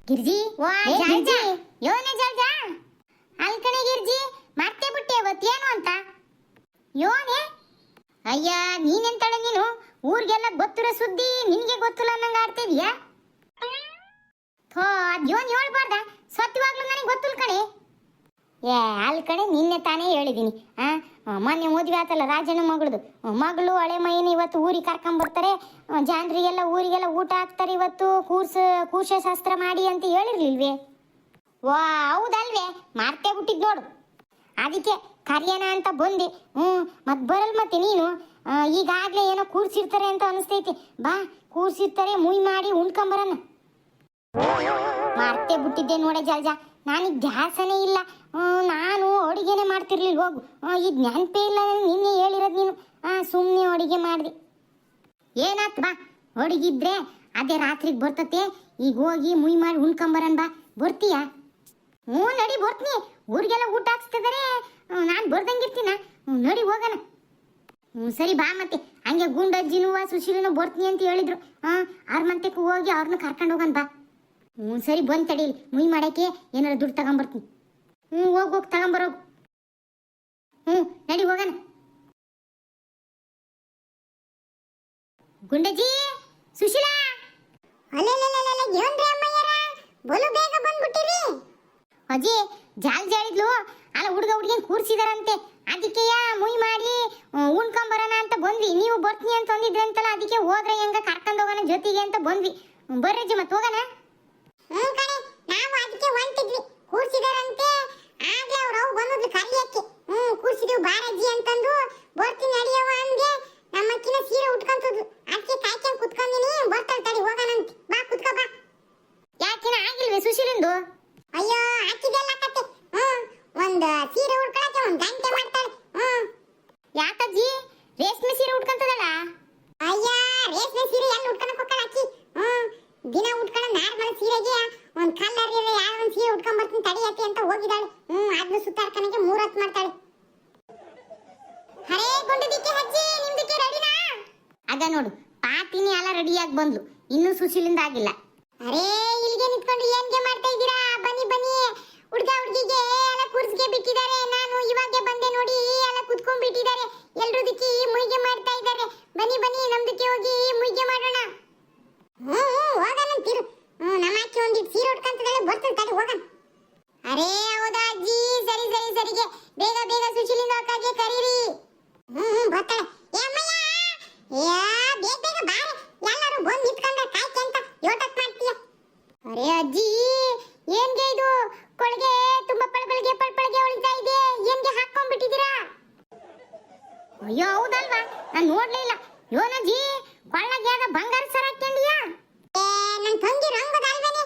ಗಿರ್ಜಿ ವಾ ಏ Zaza Girji, ಯೋನೆ Zaza ಅಲ್ಕಣೆ Girji ಮರ್ತೇ ಬಿಟ್ಟೆ ಅವತ್ತೇನು ಅಂತ ಯೋನೆ ಅಯ್ಯ ನೀನೆಂತಾಳೆ ನೀನು ಊರಿಗೆಲ್ಲ ಗೊತ್ತಿರೋ ಸುದ್ದಿ ನಿನ್ಗೆ ಗೊತ್ತಿಲ್ಲ ಅನ್ನಂಗ ಆಡ್ತಿದ್ಯಾ ಥೋ ಅದ್ ಯೋನ್ ಹೇಳ್ಬಾರ್ದ ಸತ್ಯವಾಗ್ಲೂ ನನಗೆ ಗೊತ್ತಿಲ್ಲ ಕಣೆ ಏ ಅಲ್ಲಿ ಕಡೆ ನಿನ್ನೆ ತಾನೇ ಹೇಳಿದ್ದೀನಿ ಮೊನ್ನೆ ಮದುವೆ ಆತಲ್ಲ ರಾಜನ ಮಗಳದು ಮಗಳು ಹಳೆ ಮೈನ ಇವತ್ತು ಊರಿಗೆ ಕರ್ಕೊಂಬರ್ತಾರೆ ಜಾನ್ರಿಗೆಲ್ಲ ಊರಿಗೆಲ್ಲ ಊಟ ಹಾಕ್ತಾರೆ ಇವತ್ತು ಕೂರ್ಶ ಶಾಸ್ತ್ರ ಮಾಡಿ ಅಂತ ಹೇಳಿರ್ಲಿಲ್ವೇ ವಾ ಹೌದಲ್ವೇ ಮಾರ್ತೇ ಬಿಟ್ಟಿದ್ ನೋಡು ಅದಕ್ಕೆ ಕರಿಯೋಣ ಅಂತ ಬಂದೆ ಮತ್ತೆ ಬರಲ್ ಮತ್ತೆ ನೀನು ಈಗಾಗಲೇ ಏನೋ ಕೂರ್ಸಿರ್ತಾರೆ ಅಂತ ಅನಿಸ್ತೈತಿ ಬಾ ಕೂರ್ಸಿರ್ತಾರೆ ಮುಯ್ ಮಾಡಿ ಉಣ್ಕೊಂಬರನ್ನ ಮಾರ್ತೇ ಬಿಟ್ಟಿದ್ದೆ ನೋಡೆ ಜಲ್ಜಾ ನನಗೆ ಧ್ಯಾಸನೇ ಇಲ್ಲ ನಾನು ಅಡುಗೆನೇ ಮಾಡ್ತಿರ್ಲಿಲ್ಲ ಹೋಗು ಇದು ನೆನಪೇ ಇಲ್ಲ ನಿನ್ನೆ ಹೇಳಿರೋದು ನೀನು ಸುಮ್ಮನೆ ಅಡುಗೆ ಮಾಡಿದೆ ಏನಾತ್ ಬಾ ಅಡುಗಿದ್ರೆ ಅದೇ ರಾತ್ರಿಗೆ ಬರ್ತತೆ ಈಗ ಹೋಗಿ ಮುಯ್ ಮಾಡಿ ಉಣ್ಕೊಂಬರನ್ ಬಾ ಬರ್ತೀಯ ನಡಿ ಬರ್ತೀನಿ ಊರಿಗೆಲ್ಲ ಊಟ ಹಾಕ್ಸ್ತಿದ್ದಾರೆ ನಾನು ಬರ್ದಂಗಿರ್ತೀನ ನಡಿ ಹೋಗೋಣ ಸರಿ ಬಾ ಮತ್ತೆ ಹಂಗೆ ಗುಂಡಜ್ಜಿನೂ ಸುಶೀಲನೂ ಬರ್ತೀನಿ ಅಂತ ಹೇಳಿದ್ರು ಅವ್ರ ಮಂತಕ್ಕೆ ಹೋಗಿ ಅವ್ರನ್ನ ಕರ್ಕೊಂಡು ಹೋಗೋಣ ಬಾ ಸರಿ ಬಂದು ತಡೀಲಿ ಮುಯ್ ಮಾಡೋಕ್ಕೆ ಏನಾರು ದುಡ್ಡು ತಗೊಂಬರ್ತೀನಿ ಹೋಗಿ ತಗೊಂಬರೋಗು ನಡಿ ಹೋಗೋಣ ಗುಂಡಜ್ಜಿ ಸುಶೀಲಾ ಅಜ್ಜಿ ಜಾಳಿದ್ಲು ಅಲ್ಲ ಹುಡುಗ ಹುಡುಗಿನ ಕೂರ್ಸಿದಾರಂತೆ ಅದಕ್ಕೆ ಮುಯ್ ಮಾಡಿ ಉಣ್ಕೊಂಬರೋಣ ಅಂತ ಬಂದ್ವಿ ನೀವು ಬರ್ತೀನಿ ಅಂತ ಅಂದಿದ್ರಿ ಅಂತಲ್ಲ ಅದಕ್ಕೆ ಹೋದ್ರೆ ಹೆಂಗ ಕರ್ಕೊಂಡು ಹೋಗೋಣ ಜೊತೆಗೆ ಅಂತ ಬಂದ್ವಿ ಬರ್ರಜ್ಜಿ ಮತ್ತೆ ಹೋಗೋಣ ನಾವು ಅದಕ್ಕೆ ಹೊಂಟಿದ್ವಿ ಕೂರ್ಸಿದಾರಂತೆ ಆಗ್ಲೇ ಅವ್ರು ಬಂದಿದ್ಲು ಕರಿಯಕ್ಕೆ ಕೂರ್ಸಿದೀವಿ ಬಾರಜ್ಜಿ ಅಂತಂದು ಬರ್ತೀನಿ ನಡಿಯವ ಅಂದೆ ನಮ್ಮಕ್ಕಿನ ಸೀರೆ ಉಟ್ಕೊಂತದ್ಲು ಅದಕ್ಕೆ ಕಾಯ್ಕೊಂಡು ಕುತ್ಕೊಂಡಿನಿ ಬರ್ತಾಳೆ ತಡಿ ಹೋಗೋಣಂತೆ ಬಾ ಕುತ್ಕೋ ಬಾ ಯಾಕಿನ ಆಗಿಲ್ವೇ ಸುಶೀಲಿಂದು ಅಯ್ಯೋ ಹಾಕಿದೆಲ್ಲ ಕತೆ ಒಂದು ಸೀರೆ ಉಟ್ಕೊಳಕ್ಕೆ ಒಂದು ಗಂಟೆ ಮಾಡ್ತಾಳೆ ಯಾಕಜ್ಜಿ ರೇಷ್ಮೆ ಸೀರೆ ಉಟ್ಕೊಂತದಲ್ಲ ಅಯ್ಯ ರೇಷ್ಮೆ ಸೀರೆ ಎಲ್ಲಿ ಉಟ್ಕೊಳಕ್ ಹೋಗ್ತಾಳ ಅಕ್ಕಿ ದಿನ ಉಟ್ಕೊಳ್ಳೋ ನಾರ್ಮಲ್ ಸೀರೆಗೆ ಒಂದು ಕಲ್ಲರ್ ಯಾವ ಒಂದು ಸೀರೆ ಉಟ್ಕೊಂಡ್ ಬರ್ತೀನಿ ತಡಿಯತ್ತೆ ಅಂತ ಹೋಗಿದ್ದಾಳೆ ಅದನ್ನ ಸುತ್ತಾಡ್ಕಣಿಗೆ 3 ಹೊತ್ತು ಮಾಡ್ತಾಳೆ ಹರೇ ಗುಂಡದಿಕ್ಕೆ ಹಜ್ಜಿ ನಿಮ್ದಕ್ಕೆ ರೆಡಿನಾ ಅದ ನೋಡು ಪಾತಿನಿ ಎಲ್ಲ ರೆಡಿಯಾಗಿ ಬಂದ್ಲು ಇನ್ನೂ ಸುಶೀಲಿಂದ ಆಗಿಲ್ಲ ಅರೇ ಇಲ್ಲಿಗೆ ನಿಂತ್ಕೊಂಡು ಏನ್ಗೆ ಮಾಡ್ತಾ ಇದ್ದೀರಾ ಬನ್ನಿ ಬನ್ನಿ ಹುಡುಗ ಹುಡುಗಿಗೆ ಎಲ್ಲ ಕೂರ್ಸ್ಗೆ ಬಿಟ್ಟಿದ್ದಾರೆ ನಾನು ಇವಾಗೆ ಬಂದೆ ನೋಡಿ ಎಲ್ಲ ಕುತ್ಕೊಂಡ್ ಬಿಟ್ಟಿದ್ದಾರೆ ಎಲ್ರು ದಿಕ್ಕಿ ಮುಯ್ಗೆ ಮಾಡ್ತಾ ಇದ್ದಾರೆ ಬನ್ನಿ ಬನ್ನಿ ನಮ್ದಕ್ಕೆ ಹೋಗಿ ಮುಯ್ಗೆ ಮಾಡೋಣ ಹೋಗೋಣಂತಿರು ನಮ್ಮ ಅಕ್ಕಿ ಒಂದಿಟ್ಟು ಸೀರೆ ಉಟ್ಕೊಂತದಳೆ ಬರ್ತಾಳೆ ತಡಿ ಹೋಗೋಣ ಅರೇ ಹೌದಾ ಅಜ್ಜಿ ಸರಿ ಸರಿ ಸರಿಗೆ ಬೇಗ ಬೇಗ ಸುಶೀಲಿಂದ ಅಕ್ಕಗೆ ಕರೀರಿ ಬರ್ತಾಳೆ ಏ ಅಮ್ಮಯ್ಯ ಬೇಗ ಬೇಗ ಬಾರೆ ಎಲ್ಲರೂ ಬಂದು ನಿಂತ್ಕೊಂಡ್ರೆ ಕಾಯ್ಕೆಂತ ಯೋಟಕ್ ಮಾಡ್ತೀಯ ಅರೇ ಅಜ್ಜಿ ಏನ್ಗೆ ಇದು ಕೊಳಗೆ ತುಂಬಾ ಪಳ್ಪಳಿಗೆ ಉಳಿತಾ ಇದೆ ಏನ್ಗೆ ಹಾಕೊಂಡ್ಬಿಟ್ಟಿದ್ದೀರಾ ಅಯ್ಯೋ ಹೌದಲ್ವಾ ನಾನು ನೋಡ್ಲೇ ಇಲ್ಲ ಯೋನಜ್ಜಿ ಕೊಳ್ಳಗೆ ಆದ ಬಂಗಾರ ಸರ ಹಾಕ್ಕೊಂಡಿಯಾ ನನ್ನ ತಂಗಿ ರಂಗದ ಅಲ್ವೇನೆ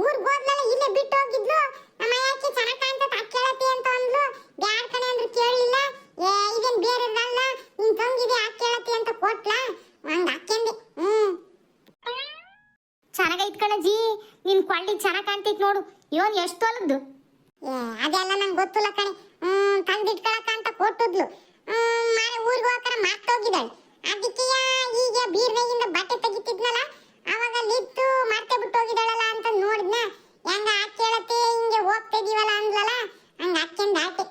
ಊರ್ಗೆ ಹೋದ್ಮೇಲೆ ಇಲ್ಲೇ ಬಿಟ್ಟು ಹೋಗಿದ್ಲು ನಮ್ಮ ಯಾಕೆ ಚೆನ್ನಾಗಿ ಕಾಣ್ತದ ಹಾಕ್ಯಾಳತಿ ಅಂತ ಅಂದ್ಲು ಬ್ಯಾಡ್ ಕಣೆ ಅಂದ್ರೆ ಕೇಳಲಿಲ್ಲ ಇದೇನ್ ಬೇರೆದಲ್ಲ ನಿನ್ ತಂಗಿದೆ ಹಾಕ್ಯಾಳತಿ ಅಂತ ಕೊಟ್ಲ ಹಂಗ ಹಾಕ್ಯಂದೆ ಚೆನ್ನಾಗೈತ್ ಕಣಜ್ಜಿ ನಿನ್ ಕೊಳ್ಳಿ ಚೆನ್ನಾಗಿ ಕಾಣ್ತೈತ್ ನೋಡು ಇವನ್ ಎಷ್ಟು ಹೊಲದ್ದು ಅದೆಲ್ಲ ನಂಗೆ ಗೊತ್ತಿಲ್ಲ ಕಣೆ ತಂದಿಟ್ಕೊಳಕ ಅಂತ ಕೊಟ್ಟಿದ್ಲು ಮಾರೆ ಊರಿಗೆ ಹೋಗಕರ ಮಾರ್ತೋಗಿದ್ದಾಳೆ ಅದಕ್ಕೆ ಈಗ ಬೀರ್ನೆಗಿಂದ ಬಟ್ಟೆ ತೆಗಿತಿದ್ನಲ್ಲ ಅವಾಗ ಲಿತ್ತು ಮತ್ತೆ ಬಿಟ್ಟು ಹೋಗಿದ್ದಾಳಲ್ಲ ಅಂತ ನೋಡಿದ್ನ ಹೆಂಗ ಹಾಕ್ಯಳತ್ತೆ ಹಿಂಗೆ ಹೋಗ್ತಾ ಇದೀವಲ್ಲ ಅಂದ್ಲಲ್ಲ ಹಂಗ ಹಾಕ್ಯಂದ ಆಟೆ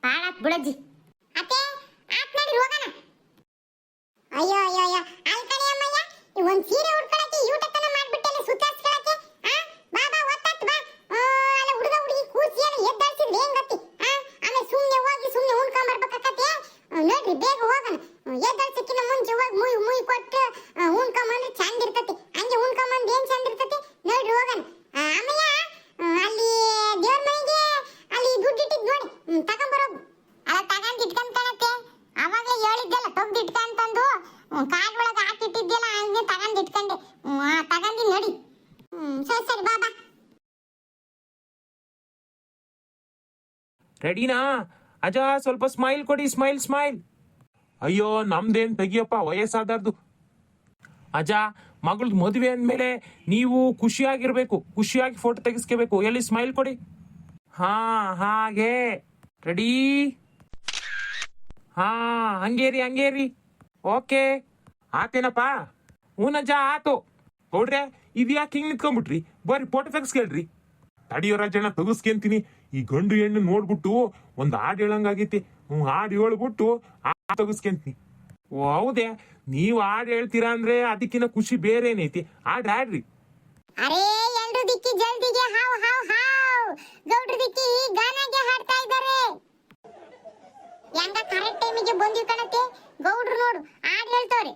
ಪಾಳಾತ್ ಬಿಡಜ್ಜಿ ಅತ್ತೆ ಆತ್ ನಡಿ ಹೋಗೋಣ ಅಯ್ಯೋ ಅಯ್ಯೋ ಅಯ್ಯೋ ಅಲ್ಕಣಿ ಅಮ್ಮಯ್ಯ ಒಂದ್ ಸೀರೆ ಉಟ್ಕೊಳಕ್ಕೆ ಯೂಟತನ ಮಾಡ್ಬಿಟ್ಟೆ ಸುತ್ತಾಡ್ಸ್ಕೊಳಕ್ಕೆ ಬಾ ಬಾ ಒತ್ತಾತ್ ಬಾ ಅಲ್ಲ ಹುಡುಗ ಹುಡುಗಿ ಕೂರ್ಸಿ ಎಲ್ಲ ಎದ್ದಾಡ್ಸಿದ್ರೆ ಏನ್ ಗೊತ್ತಿ ಆಮೇಲೆ ಸುಮ್ನೆ ಹೋಗಿ ಸುಮ್ನೆ ಉಣ್ಕೊಂಬರ್ಬೇಕಾಕತ್ತೆ ನೋಡ್ರಿ ಬೇಗ ಹೋಗೋಣ ಎದ್ದಾಡ್ಸಕ್ಕಿನ ಮುಂಚೆ ಹೋಗಿ ಮುಯ್ ಕೊಟ್ಟು ಉಣ್ಕೊಂಬಂದ್ರೆ ಚಂದ ಇರ್ತತಿ ಹಂಗೆ ಉಣ್ಕೊಂಬಂದ್ ಏನ್ ಚಂದ ಇರ್ತತಿ ನೋಡ್ರಿ ಹೋಗೋಣ ಅಮ್ಮಯ್ಯ ಅಲ್ಲಿ ದೇವ್ರ ಮನೆಗೆ ಅಲ್ಲಿ ದುಡ್ಡು ಇಟ್ಟಿದ್ ನೋಡಿ ತಗೊಂಬರೋಗು ಅಲ್ಲ ತಗೊಂಡ್ ಇಟ್ಕೊಂತಾನತ್ತೆ ಅವಾಗಲೇ ಹೇಳಿದ್ದೆಲ್ಲ ತೊಗ್ದು ಇಟ್ಕಂತಂದು ಕಾಡ್ ಒಳಗೆ ಹಾಕಿಟ್ಟಿದ್ದೆಲ್ಲ ಹಂಗೆ ತಗೊಂಡ್ ಇಟ್ಕೊಂಡೆ ತಗೊಂಡಿ ನೋಡಿ ಸರಿ ಸರಿ ಬಾ ಬಾ ರೆಡಿನಾ ಅಜ ಸ್ವಲ್ಪ ಸ್ಮೈಲ್ ಕೊಡಿ ಸ್ಮೈಲ್ ಅಯ್ಯೋ ನಮ್ದೇನ್ ತೆಗಿಯಪ್ಪ ವಯಸ್ಸಾದವ್ರದು ಅಜ ಮಗಳ್ ಮದುವೆ ಅಂದ್ಮೇಲೆ ನೀವು ಖುಷಿಯಾಗಿರ್ಬೇಕು ಖುಷಿಯಾಗಿ ಫೋಟೋ ತೆಗಿಸ್ಕೋಬೇಕು ಎಲ್ಲಿ ಸ್ಮೈಲ್ ಕೊಡಿ ಹಾಗೆ ರೆಡಿ ಹಂಗೇರಿ ಓಕೆ ಆತೇನಪ್ಪ ಹೂನಜ್ಜ ಆತು ಗೌಡ್ರೆ ಇದು ಯಾಕೆ ಹಿಂಗ್ ನಿಂತ್ಕೊಂಡ್ಬಿಟ್ರಿ? ಬರ್ರಿ ಫೋಟೋ ತೆಗಿಸ್ಕೇಳ್ರಿ. ತಡಿಯೋ ರಾಜಣ್ಣ ತೆಗಿಸ್ಕೊಂತೀನಿ. ಈ ಗಂಡು ಹೆಣ್ಣು ನೋಡ್ಬಿಟ್ಟು ಒಂದ್ ಹಾಡು ಹೇಳಂಗಾಗೈತಿ. ಹಾಡು ಹೇಳ್ಬಿಟ್ಟು ತೆಗಿಸ್ಕೊಂತೀನಿ. ಓ ಹೌದೇ, ನೀವು ಹಾಡು ಹೇಳ್ತೀರಾ ಅಂದ್ರೆ ಅದಕ್ಕಿಂತ ಖುಷಿ ಬೇರೆ ಏನೈತಿ. ಹಾಡ್ರಿ. ಅರೇ ಎಲ್ರು ದಿಕ್ಕಿ ಜಲ್ದಿಗೆ ಹಾವ್ ಹಾವ್ ಹಾವ್, ಗೌಡ್ರು ದಿಕ್ಕಿ ಗಾನಗೆ ಹಾಡ್ತಾ ಇದ್ದಾರೆ. ಹೆಂಗ ಕರೆಕ್ಟ್ ಟೈಮಿಗೆ ಬಂದಿವ್ ಕಣತೆ. ಗೌಡ್ರು ನೋಡು ಹಾಡ್ ಹೇಳ್ತವ್ರೆ.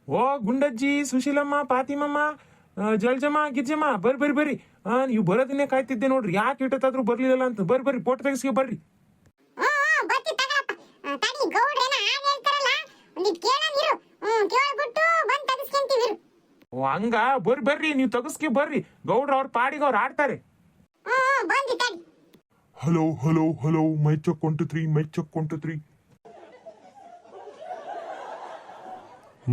ಓ ಗುಂಡಜ್ಜಿ, ಸುಶೀಲಮ್ಮ, ಪಾತಿಮಮ್ಮ, ಜಲ್ಜಮ್ಮ, ಗಿರ್ಜಮ್ಮ, ಬರ್ರಿ. ನೀವು ಬರೋದನ್ನೇ ಕಾಯ್ತಿದ್ದೆ ನೋಡ್ರಿ. ಯಾಕೆ ಇಟ್ಟತ್ತಾದ್ರೂ ಬರ್ಲಿಲ್ಲ ಅಂತ. ಬರ್ರಿ ಫೋಟೋ ತೆಗಿಸ್ಕೆ ಬರ್ರಿ. ಬರ್ತಿ ತಗೊಳಪ್ಪ. ತಡಿ ಗೌಡ್ರೇನ ಹಾಡ್ ಹೇಳ್ತಾರಲ್ಲ, ಒಂದಿಟ್ ಕೇಳಂದಿರು. ಕೇಳ್ಬಿಟ್ಟು ಬಂದ್ ತೆಗಿಸ್ಕೊಂತೀವಿ. ಓ ಹಂಗ ಬರ್ರಿ ನೀವು ತೆಗಿಸ್ಕೆ ಬರ್ರಿ. ಗೌಡ್ರ ಅವ್ರ ಪಾಡಿಗೆ ಅವ್ರು ಆಡ್ತಾರೆ. ಬಂದಿ ತಡಿ. ಹಲೋ ಮೈಕ್ ಚೆಕ್ 1 2 3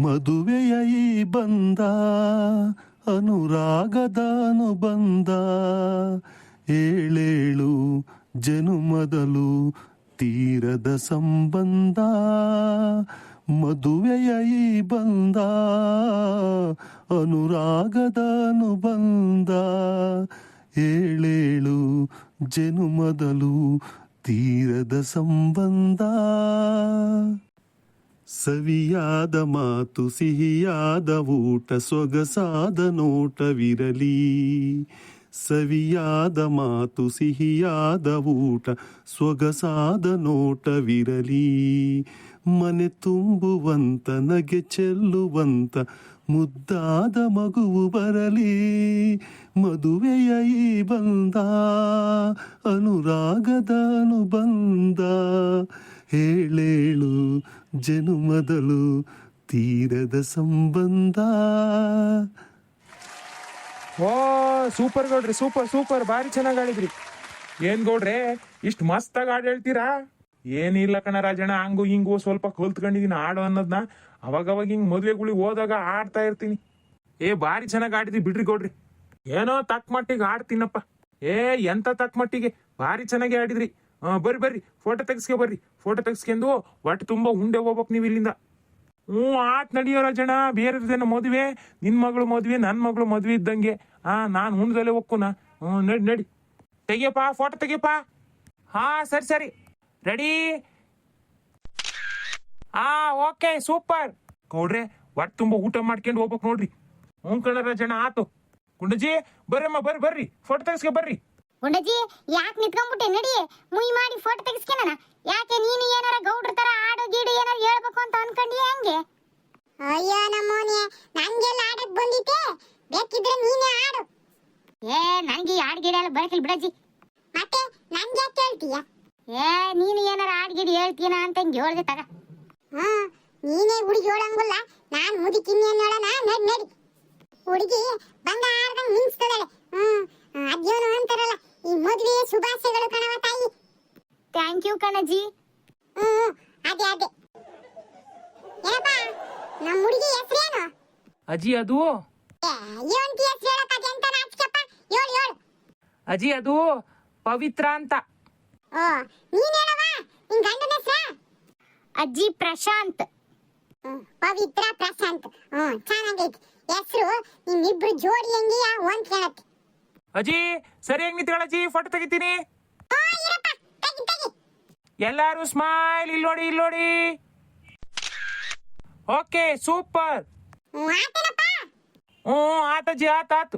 ಮದುವೆಯ ಈ ಬಂದ ಅನುರಾಗದ ಅನುಬಂಧ, ಏಳೇಳು ಜನುಮದಲು ತೀರದ ಸಂಬಂಧ. ಮದುವೆಯ ಈ ಬಂದ ಅನುರಾಗದ ಅನುಬಂಧ, ಏಳೇಳು ಜನುಮದಲು ತೀರದ ಸಂಬಂಧ. ಸವಿಯಾದ ಮಾತು ಸಿಹಿಯಾದ ಊಟ ಸೊಗಸಾದ ನೋಟವಿರಲಿ. ಸವಿಯಾದ ಮಾತು ಸಿಹಿಯಾದ ಊಟ ಸೊಗಸಾದ ನೋಟವಿರಲಿ. ಮನೆ ತುಂಬುವಂತ ನಗೆ ಚೆಲ್ಲುವಂತ ಮುದ್ದಾದ ಮಗುವು ಬರಲಿ. ಮದುವೆಯ ಈ ಬಂದ ಅನುರಾಗದ ಅನುಬಂಧ, ಏಳೇಳು ಜನುಮದಲು ತೀರದ ಸಂಬಂಧ. ಓ ಸೂಪರ್ ಗೌಡ್ರಿ, ಸೂಪರ್ ಭಾರಿ ಚೆನ್ನಾಗಿ ಆಡಿದ್ರಿ. ಏನ್ ಗೌಡ್ರೆ ಇಷ್ಟ್ ಮಸ್ತಾಗಿ ಹಾಡು ಹೇಳ್ತೀರಾ? ಏನಿಲ್ಲ ಕಣ ರಾಜಣ್ಣ, ಹಂಗು ಹಿಂಗು ಸ್ವಲ್ಪ ಕಲ್ತ್ಕೊಂಡಿದೀನಿ ಹಾಡು ಅನ್ನೋದ್ನ. ಅವಾಗ ಹಿಂಗ್ ಮದ್ವೆಗಳಿಗೆ ಹೋದಾಗ ಆಡ್ತಾ ಇರ್ತೀನಿ. ಭಾರಿ ಚೆನ್ನಾಗಿ ಆಡಿದ್ರಿ ಬಿಡ್ರಿ ಗೌಡ್ರಿ. ಏನೋ ತಕ್ಕ ಮಟ್ಟಿಗೆ ಆಡ್ತೀನಪ್ಪ. ಎಂತ ತಕ್ಕ ಮಟ್ಟಿಗೆ ಭಾರಿ ಚೆನ್ನಾಗಿ ಆಡಿದ್ರಿ. ಬರ್ರಿ ಫೋಟೋ ತೆಗಿಸ್ಕೆ ಬರ್ರಿ. ಫೋಟೋ ತೆಗಿಸ್ಕೊಂಡು ಹೊಟ್ಟೆ ತುಂಬಾ ಉಂಡೆ ಹೋಗ್ಬೇಕು ನೀವು ಇಲ್ಲಿಂದ. ಆಟ್ ನಡಿಯೋ ರಾಜಣ್ಣ, ಬೇರೆದೇನೋ ಮದುವೆ, ನಿನ್ ಮಗಳು ಮದ್ವೆ, ನನ್ ಮಗಳು ಮದ್ವೆ ಇದ್ದಂಗೆ. ನಾನ್ ಉಂಡದಲ್ಲೇ ಹೋಗ್ಕುನ. ನಡಿ ತೆಗಿಯಪ್ಪ, ಫೋಟೋ ತೆಗಿಯಪ್ಪ. ಸರಿ ರೆಡಿ. Okay super. ಗೌಡ್ರೆ ಹೊಟ್ಟೆ ತುಂಬಾ ಊಟ ಮಾಡ್ಕೊಂಡು ಹೋಗ್ಬೇಕು ನೋಡ್ರಿ. ಕಣ ರಾಜಣ್ಣ ಆತು. ಗುಂಡಜ್ಜಿ ಬರ್ರಮ್ಮ, ಬರ್ರಿ ಫೋಟೋ ತೆಗಿಸ್ಕೆ ಬರ್ರಿ. ಗುಂಡಜ್ಜಿ ಯಾಕೆ ನಿಂತ್ಕೊಂಡ್ಬಿಟ್ಟೆ? ನಡಿ ಮುಯ್ ಮಾಡಿ ಫೋಟೋ ತೆಗಿಸ್ಕೊಳ್ಳೋಣ. ಯಾಕೆ ನೀನು ಏನಾರ ಗೌಡ್ರ ತರ ಆಡು ಗೀಡು ಏನಾರ ಹೇಳ್ಬೇಕು ಅಂತ ಅನ್ಕೊಂಡಿ ಹೆಂಗೆ? ಅಯ್ಯೋ ನಮ್ಮೋನೆ, ನಂಗೆಲ್ಲ ಆಡಕ್ ಬಂದಿತ್ತೆ. ಬೇಕಿದ್ರೆ ನೀನೇ ಆಡು. ನಂಗೆ ಹಾಡ್ ಗಿಡ ಎಲ್ಲ ಬರಕಿಲ್ಲ ಬಿಡಜ್ಜಿ. ಮತ್ತೆ ನಂಗೆ ಯಾಕೆ ಹೇಳ್ತೀಯ? ನೀನು ಏನಾರ ಹಾಡ್ ಗಿಡ ಹೇಳ್ತೀನ ಅಂತ ಹಿಂಗೆ ಹೇಳ್ದೆ ತಗ. ನೀನೇ ಹುಡುಗಿ ಹೇಳಂಗಿಲ್ಲ, ನಾನ್ ಮುದುಕಿನ್ನೇ ನೋಡೋಣ. ನಡಿ ಹುಡುಗಿ ಬಂಗಾರದಂಗ್ ಮಿಂಚ್ತದಳೆ. ಅದ್ಯೋನು ಅಂತಾರಲ್ಲ, ಈ ಮದುವೆ ಶುಭಾಶಯಗಳು ಕಣವ ತಾಯಿ. ಥ್ಯಾಂಕ್ ಯು ಕಣಜಿ. ಅದೇ ಏನಪ್ಪ ನಮ್ಮ ಹುಡುಗಿ ಹೆಸರೇನು? ಅಜ್ಜಿ ಅದು ಏನಂತ ಹೆಸರು ಹೇಳಕ್ಕೆ ಎಂತ ನಾಚಿಕೆಪ್ಪ? ಹೇಳು. ಅಜ್ಜಿ ಅದು ಪವಿತ್ರ ಅಂತ. ನೀನ್ ಹೇಳವ, ನಿನ್ ಗಂಡನ ಹೆಸರು? ಅಜ್ಜಿ ಪ್ರಶಾಂತ್. ಪವಿತ್ರ ಪ್ರಶಾಂತ್. ಚೆನ್ನಾಗೈತಿ ಹೆಸರು. ನಿಮ್ಮಿಬ್ರು ಜೋಡಿ ಹೆಂಗಿಯ ಒಂದ್ ಕೇಳತ್ತೆ. ಅಜ್ಜಿ ಸರಿಯಾಗಿ ನಿಂತ್ಕೊಳ್ಳಿ, ಫೋಟೋ ತೆಗಿತೀನಿ. ಎಲ್ಲಾರು ಸ್ಮೈಲ್. ಇಲ್ಲಿ ನೋಡಿ. Okay super. ಆತಜ್ಜಿ ಆತು.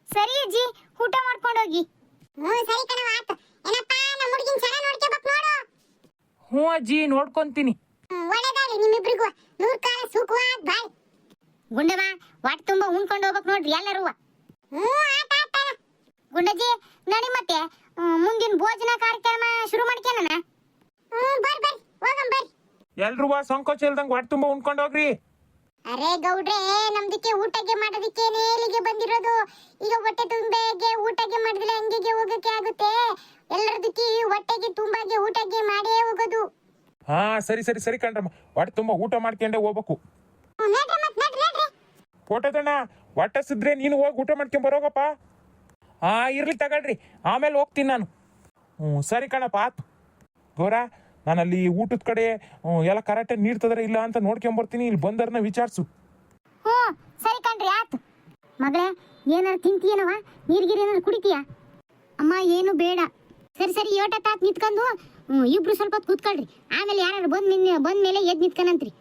ಸರಿ ಅಜ್ಜಿ, ಊಟ ಮಾಡ್ಕೊಂಡು ಹೋಗಿ. ಸರಿ ಕಣವ, ಆತು. ಏನಪ್ಪ ನಮ್ಮ ಹುಡುಗಿನ ಚೆನ್ನಾಗಿ ನೋಡ್ಕೋಬೇಕು ನೋಡು. ಅಜ್ಜಿ ನೋಡ್ಕೊಂತೀನಿ. ಒಳ್ಳೆದಾಗ್ಲಿ ನಿಮ್ಮಿಬ್ರಿಗೂ. 100 ಕಾಲ ಸುಖವಾದ ಬಾಳಿ. ಗುಂಡವ ಹೊಟ್ಟೆ ತುಂಬಾ ಉಣ್ಕೊಂಡು ಹೋಗ್ಬೇಕು ನೋಡ್ರಿ ಎಲ್ಲರೂ. ಗುಂಡಜ್ಜಿ ನಡಿ ಮತ್ತೆ ಮುಂದಿನ ಭೋಜನ ಕಾರ್ಯಕ್ರಮ ಶುರು ಮಾಡ್ಕೊಳ್ಳೋಣ. ಬರ್ರಿ ಹೋಗಂ ಬರ್ರಿ. ಎಲ್ರು ಸಂಕೋಚ ಇಲ್ದಂಗ್ ಹೊಟ್ಟೆ ತುಂಬಾ ಉಣ್ಕೊಂಡು ಹೋಗ್ರಿ. ಅರೆ ಗೌಡ್ರೆ, ನಮ್ದಕ್ಕೆ ಊಟಕ್ಕೆ ಮಾಡೋದಕ್ಕೆ ಇಲ್ಲಿಗೆ ಬಂದಿರೋದು. ಈಗ ಹೊಟ್ಟೆ ತುಂಬೆಗೆ ಊಟಕ್ಕೆ ಮಾಡಿದ್ರೆ ಹಂಗಿಗೆ ಹೋಗಕ್ಕೆ ಆಗುತ್ತೆ? ಎಲ್ಲರದಕ್ಕೆ ಹೊಟ್ಟೆಗೆ ತುಂಬಾಗೆ ಊಟಕ್ಕೆ ಮಾಡೇ ಹೋಗೋದು. ಸರಿ ಕಣ್ರಮ್ಮ, ಹೊಟ್ಟೆ ತುಂಬಾ ಊಟ ಮಾಡ್ಕೊಂಡೆ ಹೋಗ್ಬೇಕು. ಫೋಟೋ ತಣ್ಣ ಹೊಟ್ಟೆ ಸಿದ್ರೆ ನೀನು ಹೋಗಿ ಊಟ ಮಾಡ್ಕೊಂಡ್ ಬರೋಗಪ್ಪ. ಇರ್ಲಿ ತಗೊಳ್ರಿ, ಆಮೇಲೆ ಹೋಗ್ತೀನಿ ನಾನು. ಸರಿ ಕಣಪ್ಪ ಆತು. ಗೌರ, ನಾನು ಅಲ್ಲಿ ಊಟದ ಕಡೆ ಎಲ್ಲ ಕರೆಕ್ಟಾಗಿ ನೀಡ್ತದ್ರೆ ಇಲ್ಲ ಅಂತ ನೋಡ್ಕೊಂಬರ್ತೀನಿ. ಇಲ್ಲಿ ಬಂದರ್ನ ವಿಚಾರಿಸು. ಮಗಳೇ ಏನಾರು ತಿಂತೀಯನವ ನೀರ್ಗಿರಿ ಏನಾರು ಕುಡಿತೀಯಾ ಅಮ್ಮ ಏನು ಬೇಡ ಸರಿ ಸರಿ ಏಟ ತಾತ್ ನಿಂತ್ಕೊಂಡು ಇಬ್ರು ಸ್ವಲ್ಪ ಹೊತ್ತು ಕೂತ್ಕೊಳ್ರಿ ಆಮೇಲೆ ಯಾರು ಬಂದ್ಮೇಲೆ ಎದ್ದು ನಿಂತ್ಕನಂತ್ರಿ